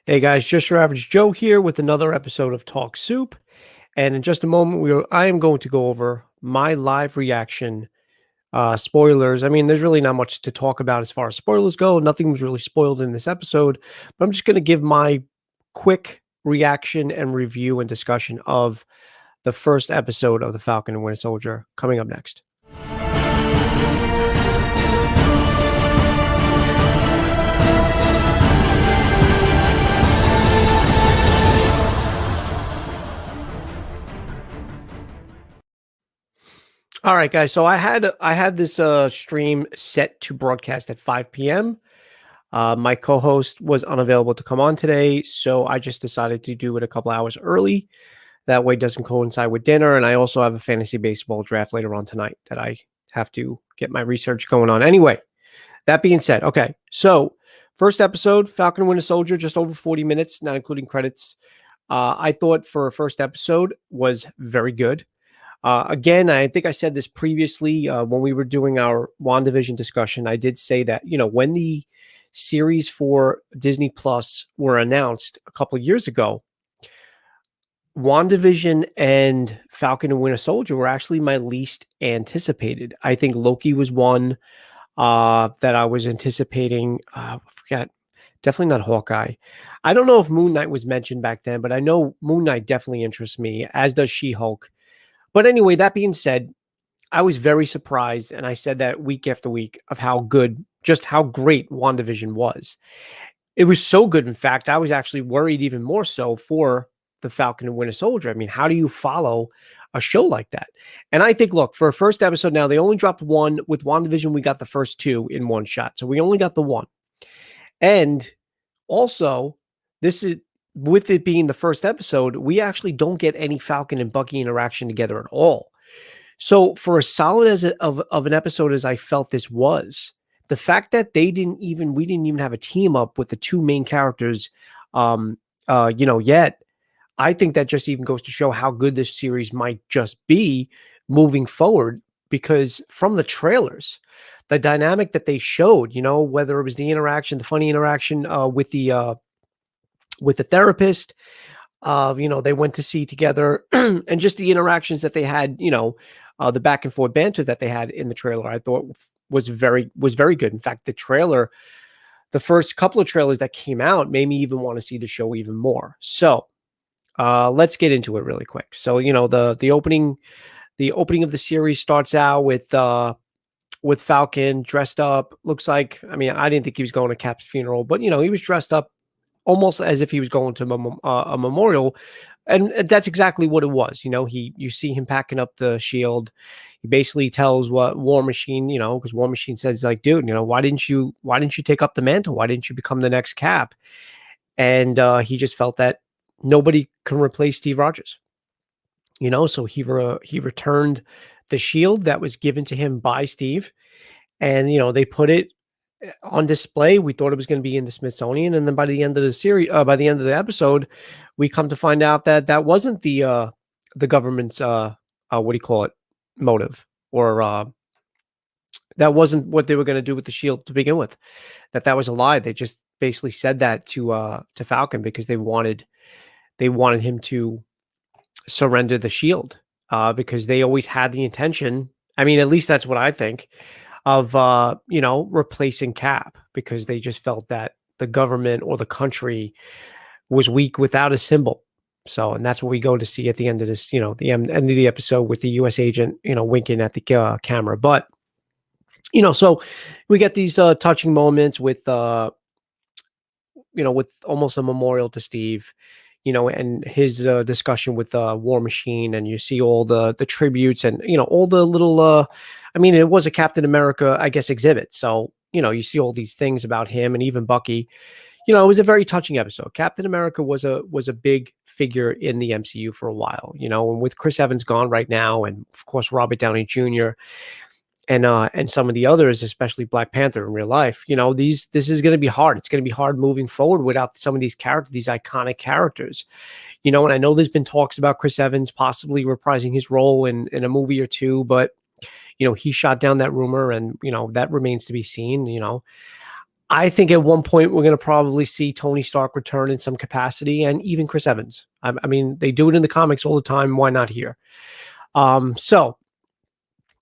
Hey guys, just your average Joe here with another episode of Talk Soup. And in just a moment, I am going to go over my live reaction. Spoilers. I mean, there's really not much to talk about as far as spoilers go. Nothing was really spoiled in this episode, but I'm just going to give my quick reaction and review and discussion of the first episode of The Falcon and Winter Soldier coming up next. All right, guys. So I had this stream set to broadcast at 5 p.m. My co-host was unavailable to come on today, so I just decided to do it a couple hours early. That way, it doesn't coincide with dinner. And I also have a fantasy baseball draft later on tonight that I have to get my research going on. Anyway, that being said, okay. So first episode, Falcon and Winter Soldier, just over 40 minutes, not including credits. I thought for a first episode was very good. Again, I think I said this previously when we were doing our WandaVision discussion. I did say that, when the series for Disney Plus were announced a couple of years ago, WandaVision and Falcon and Winter Soldier were actually my least anticipated. I think Loki was one that I was anticipating. I forgot. Definitely not Hawkeye. I don't know if Moon Knight was mentioned back then, but I know Moon Knight definitely interests me, as does She-Hulk. But anyway, that being said, I was very surprised, and I said that week after week, of how good, just how great WandaVision was. It was so good, in fact, I was actually worried even more so for the Falcon and Winter Soldier. I mean, how do you follow a show like that? And I think, look, for a first episode now, they only dropped one. With WandaVision, we got the first two in one shot. So we only got the one. And also, this is, with it being the first episode, we actually don't get any Falcon and Bucky interaction together at all. So for as solid as of an episode as I felt this was, the fact that we didn't even have a team up with the two main characters, yet, I think that just even goes to show how good this series might just be moving forward. Because from the trailers, the dynamic that they showed, whether it was the interaction, the funny interaction with the therapist, they went to see together, and just the interactions that they had, the back and forth banter that they had in the trailer, I thought was very good. In fact, the first couple of trailers that came out made me even want to see the show even more. So let's get into it really quick. So, the opening of the series starts out with Falcon dressed up. Looks like, I mean, I didn't think he was going to Cap's funeral, but he was dressed up almost as if he was going to a memorial. And that's exactly what it was. You see him packing up the shield. He basically tells what War Machine, because War Machine says, like, dude, why didn't you take up the mantle? Why didn't you become the next Cap? And he just felt that nobody can replace Steve Rogers. So he returned the shield that was given to him by Steve, and they put it on display. We thought it was going to be in the Smithsonian, and then by the end of the series, by the end of the episode, we come to find out that that wasn't the government's motive, or that wasn't what they were going to do with the shield to begin with. That was a lie. They just basically said that to Falcon because they wanted him to surrender the shield, because they always had the intention. I mean, at least that's what I think, of replacing Cap, because they just felt that the government or the country was weak without a symbol. So, and that's what we go to see at the end of this, the end of the episode, with the U.S. agent, winking at the camera. But, so we get these touching moments with, with almost a memorial to Steve, and his discussion with War Machine, and you see all the tributes, and all the little. I mean, it was a Captain America, I guess, exhibit. So you see all these things about him, and even Bucky. It was a very touching episode. Captain America was a big figure in the MCU for a while. And with Chris Evans gone right now, and of course Robert Downey Jr. and some of the others, especially Black Panther in real life, this is going to be hard. It's going to be hard moving forward without some of these characters, these iconic characters, and I know there's been talks about Chris Evans possibly reprising his role in a movie or two, but, he shot down that rumor, and, that remains to be seen. I think at one point we're going to probably see Tony Stark return in some capacity, and even Chris Evans. I mean, they do it in the comics all the time. Why not here? So,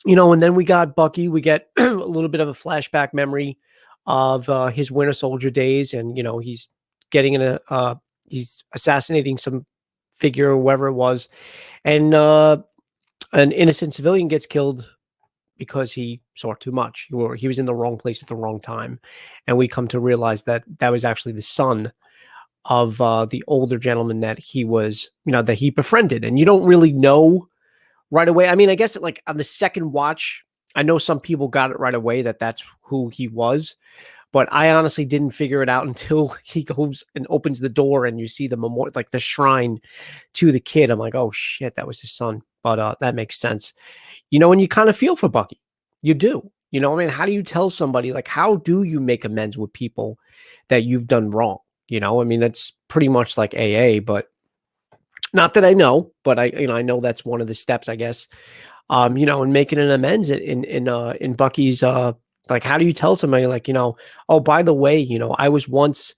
and then we got Bucky. We get a little bit of a flashback memory of his Winter Soldier days, and he's getting in he's assassinating some figure or whoever it was, and an innocent civilian gets killed because he saw too much. He was in the wrong place at the wrong time, and we come to realize that that was actually the son of the older gentleman that he was, that he befriended, and you don't really know right away. I mean, I guess like on the second watch, I know some people got it right away that that's who he was, but I honestly didn't figure it out until he goes and opens the door and you see the memorial, like the shrine to the kid. I'm like, oh shit, that was his son. But that makes sense. And you kind of feel for Bucky. You do. I mean, how do you tell somebody, like, how do you make amends with people that you've done wrong? I mean, that's pretty much like AA, but not that I know, but I know that's one of the steps, I guess. And making an amends in Bucky's, like, how do you tell somebody, like, oh, by the way, I was once,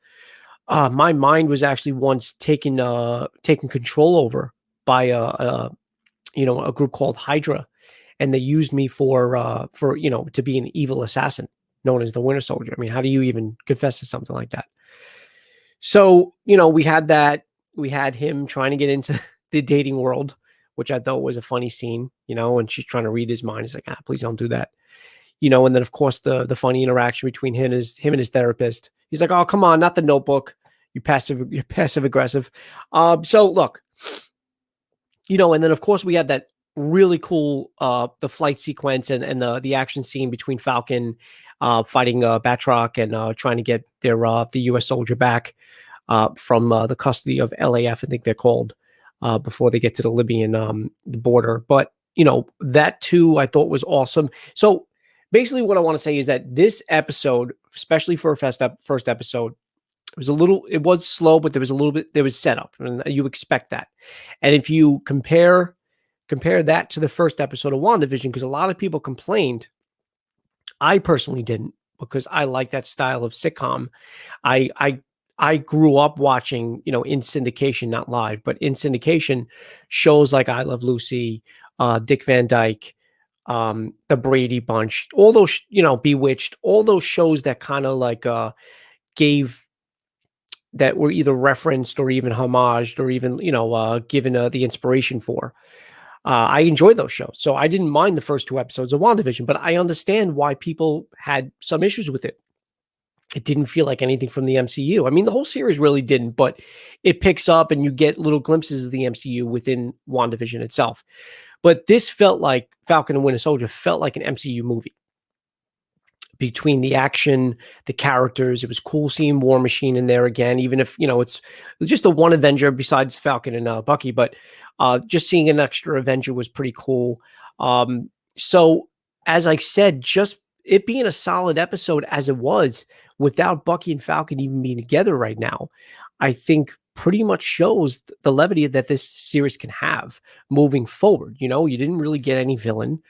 my mind was actually once taken control over by a group called Hydra, and they used me for to be an evil assassin known as the Winter Soldier. I mean, how do you even confess to something like that? So, we had that. We had him trying to get into the dating world, which I thought was a funny scene, and she's trying to read his mind. He's like, please don't do that. And then of course the funny interaction between him and his therapist. He's like, oh, come on, not the Notebook. You're passive aggressive. So look, and then of course we had that really cool the flight sequence and the action scene between Falcon fighting Batroc and trying to get their the US soldier back from the custody of LAF, I think they're called, before they get to the Libyan the border. But that too I thought was awesome. So basically what I want to say is that this episode, especially for a first episode, it was slow, but there was setup, and you expect that. And if you compare that to the first episode of WandaVision, because a lot of people complained, I personally didn't, because I like that style of sitcom. I grew up watching, in syndication, not live, but in syndication, shows like I Love Lucy, Dick Van Dyke, the Brady Bunch, all those, Bewitched, all those shows that kind of like that were either referenced or even homaged or even, given the inspiration for. I enjoyed those shows. So I didn't mind the first two episodes of WandaVision, but I understand why people had some issues with it. It didn't feel like anything from the MCU. I mean, the whole series really didn't, but it picks up and you get little glimpses of the MCU within WandaVision itself. But this felt like Falcon and Winter Soldier felt like an MCU movie. Between the action, the characters, it was cool seeing War Machine in there again, even if, it's just the one Avenger besides Falcon and Bucky, but just seeing an extra Avenger was pretty cool. So as I said, just it being a solid episode as it was, without Bucky and Falcon even being together right now, I think pretty much shows the levity that this series can have moving forward. You didn't really get any villain.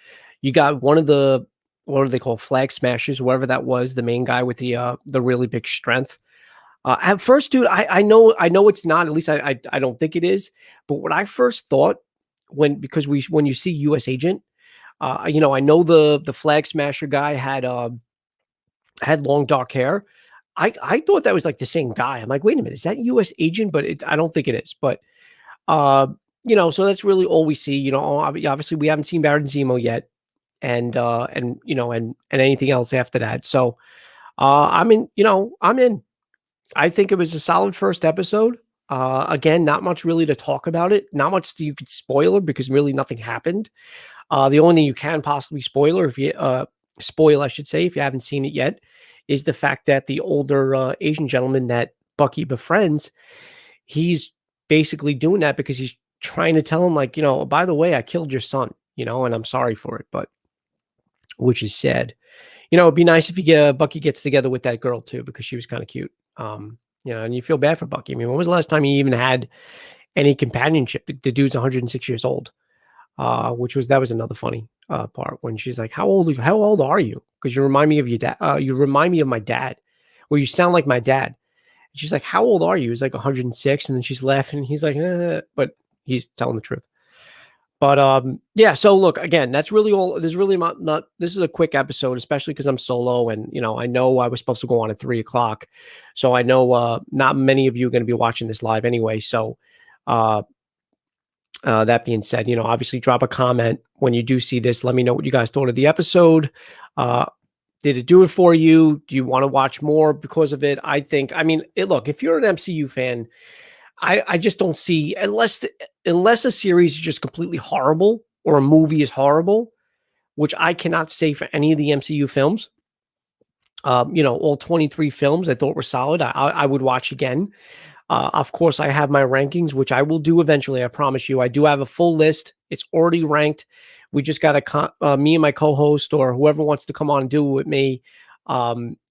You got one of the, what do they call, flag smashers, whoever that was, the main guy with the really big strength. At first, dude, I know it's not, at least I don't think it is. But what I first thought when you see US Agent, I know the flag smasher guy had long dark hair. I thought that was like the same guy. I'm like, wait a minute, is that US Agent? But I don't think it is. But so that's really all we see. Obviously we haven't seen Baron Zemo yet, and anything else after that. So I'm in. I'm in. I think it was a solid first episode. Again, not much really to talk about it. Not much that you could spoil it, because really nothing happened. The only thing you can possibly spoil, I should say, if you haven't seen it yet, is the fact that the older Asian gentleman that Bucky befriends, he's basically doing that because he's trying to tell him, like, by the way, I killed your son, and I'm sorry for it, but which is sad. It'd be nice if Bucky gets together with that girl too, because she was kind of cute. And you feel bad for Bucky. I mean, when was the last time he even had any companionship? The dude's 106 years old. That was another funny part when she's like, how old are you? Because you remind me of your dad. You remind me of my dad, where you sound like my dad. And she's like, how old are you? He's like 106. And then she's laughing. He's like, but he's telling the truth. But yeah, so look, again, that's really all. There's really not this is a quick episode, especially because I'm solo, and I know I was supposed to go on at 3 o'clock. So I know not many of you are going to be watching this live anyway. So that being said, obviously drop a comment when you do see this. Let me know what you guys thought of the episode. Did it do it for you? Do you want to watch more because of it? Look, if you're an MCU fan, I just don't see, unless a series is just completely horrible or a movie is horrible, which I cannot say for any of the MCU films. All 23 films I thought were solid. I would watch again. Of course, I have my rankings, which I will do eventually. I promise you. I do have a full list. It's already ranked. We just got to, me and my co-host or whoever wants to come on and do it with me,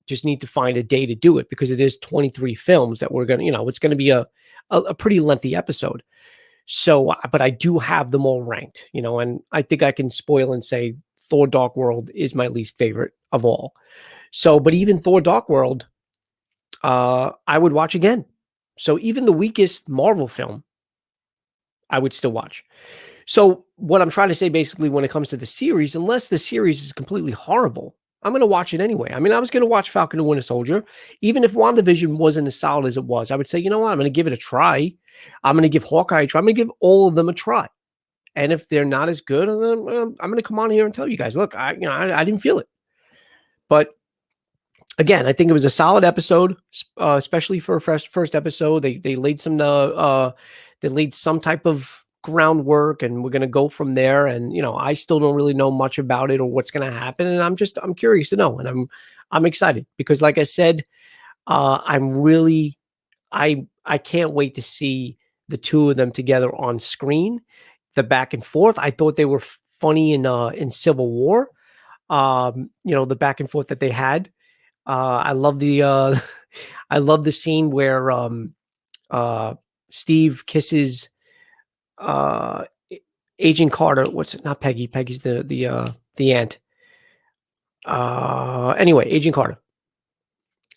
just need to find a day to do it because it is 23 films that we're going to, it's going to be a pretty lengthy episode. So, but I do have them all ranked, and I think I can spoil and say Thor Dark World is my least favorite of all. So, but even Thor Dark World, I would watch again. So even the weakest Marvel film, I would still watch. So what I'm trying to say basically when it comes to the series, unless the series is completely horrible, I'm going to watch it anyway. I was going to watch Falcon and Winter Soldier. Even if WandaVision wasn't as solid as it was, I would say, you know what? I'm going to give it a try. I'm going to give Hawkeye a try. I'm going to give all of them a try. And if they're not as good, I'm going to come on here and tell you guys, look, I didn't feel it. But again, I think it was a solid episode, especially for a first episode. They laid some type of groundwork, and we're going to go from there. And I still don't really know much about it or what's going to happen, and I'm curious to know, and I'm excited because, like I said, I can't wait to see the two of them together on screen. The back and forth, I thought they were funny in Civil War. The back and forth that they had. I love the scene where Steve kisses Agent Carter. What's it? Not Peggy. Peggy's the aunt. Anyway, Agent Carter.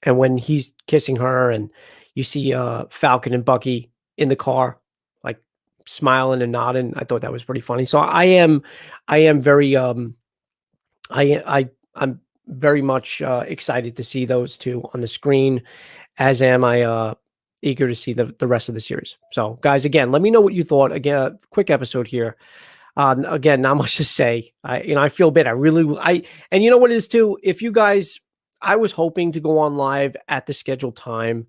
And when he's kissing her, and you see Falcon and Bucky in the car, like smiling and nodding, I thought that was pretty funny. So I am very I'm very much excited to see those two on the screen, as am I eager to see the rest of the series. So guys, again, let me know what you thought. Again, quick episode here. Again, not much to say. I feel bad. And you know what it is too? If you guys, I was hoping to go on live at the scheduled time.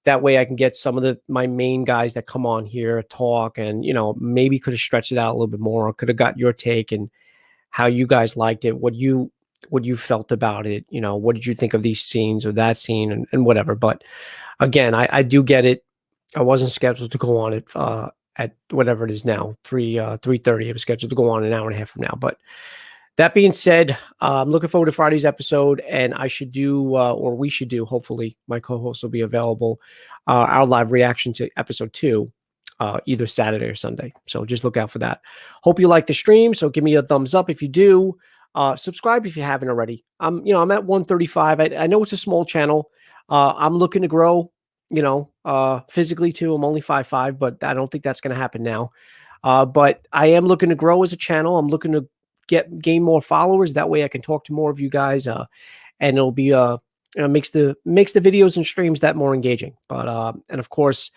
That way I can get some of my main guys that come on here talk, and, maybe could have stretched it out a little bit more, or could have got your take and how you guys liked it, what you felt about it. What did you think of these scenes or that scene and whatever. But again, I do get it. I wasn't scheduled to go on it at whatever it is now, 3:30. I was scheduled to go on an hour and a half from now. But that being said, I'm looking forward to Friday's episode, and I should do, or we should do, hopefully my co-host will be available, our live reaction to episode 2, either Saturday or Sunday. So just look out for that. Hope you like the stream. So give me a thumbs up if you do. Subscribe if you haven't already. I'm at 135. I know it's a small channel. I'm looking to grow, physically too. I'm only 5'5", but I don't think that's going to happen now. But I am looking to grow as a channel. I'm looking to gain more followers. That way I can talk to more of you guys. And it'll be, makes the videos and streams that more engaging. But, and of course,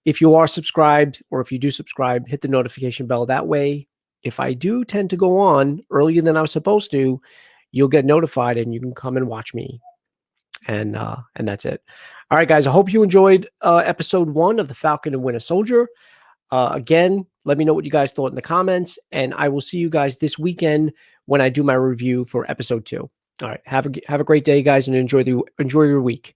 if you are subscribed, or if you do subscribe, hit the notification bell. That way, if I do tend to go on earlier than I was supposed to, you'll get notified and you can come and watch me. And that's it. All right, guys, I hope you enjoyed episode 1 of the Falcon and Winter Soldier. Again, let me know what you guys thought in the comments, and I will see you guys this weekend when I do my review for episode 2. All right, have a great day, guys, and enjoy your week.